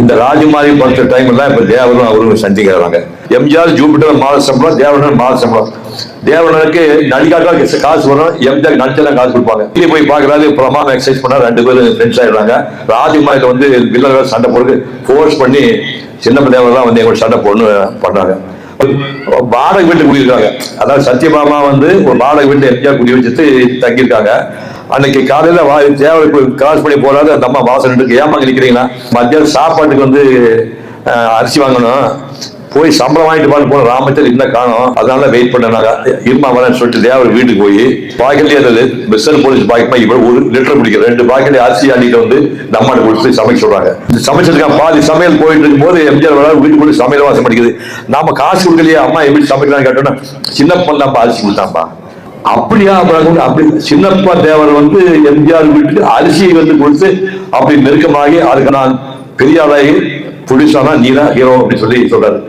இந்த ராஜமாரி படுத்த டைம்ல இப்ப தேவரும் அவரும் சந்திக்கிறாங்க. எம்ஜிஆர் ஜூபிட்டர் மாத சம்பளம், தேவனர் மாத சம்பளம். தேவனருக்கு நடிகாட்டா காசு வரும், எம்ஜிஆர் நடிச்செல்லாம் காசு கொடுப்பாங்க. இங்கே போய் பாக்குறாரு, பிரமாணம் எக்ஸசைஸ் பண்ணா 2 பேரும் ஃப்ரெண்ட்ஸ் ஆயிடுறாங்க. ராஜமாரியில வந்து வில்லர்கள் சண்டை போட்டு ஃபோர்ஸ் பண்ணி சின்ன தேவரெல்லாம் வந்து எங்களோட சண்டை பண்றாங்க. வாடகை வீட்டு குடியிருக்காங்க. அதாவது சத்யபாமா வந்து ஒரு வாடகை வீட்டு எம்ஜிஆர் குடி வச்சுட்டு தங்கியிருக்காங்க. அன்னைக்கு காலையில தேவை கிராஸ் பண்ணி போறாரு. அந்த அம்மா வாசல் இருக்கு, ஏமா நிக்கிறீங்களா, மத்தியானம் சாப்பாட்டுக்கு வந்து அரிசி வாங்கணும், போய் சம்பளம் வாங்கிட்டு பாட்டு போன ராமச்சர் இன்னும் காணும், அதனால வெயிட் பண்ணாங்க. இருமா வரேன்னு சொல்லிட்டு தேவர் வீட்டுக்கு போய் பாக்கெட்லயே பெஸ்ட் போலீஸ் பாக்கெட் இவ்வளவு 1 லிட்டர் பிடிக்கும் 2 பாக்கெட் அரிசி அள்ளிட்டு வந்து நம்மாடு கொடுத்து சமைக்க சொல்றாங்க. சமைச்சதுக்காக பாதி சமையல் போயிட்டு இருக்கும் போது எம்ஜிஆர் வீட்டுக்கு போய் சமையல் வாசம் படிக்குது. நாம காசு கொடுக்கலையே, அம்மா எப்படி சமைக்கலாம்னு கேட்டோம்னா, சின்னப்பா தான்ப்பா அரிசி கொடுத்தாப்பா. அப்படியா? அப்படி சின்னப்பா தேவர் வந்து எம்ஜிஆர் வீட்டுக்கு அரிசியை வந்து கொடுத்து அப்படி நெருக்கமாகி அதுக்கு நான் பெரிய ஆளாகி புடிசானா நீதான் ஹீரோ அப்படின்னு சொல்லி சொல்றாரு.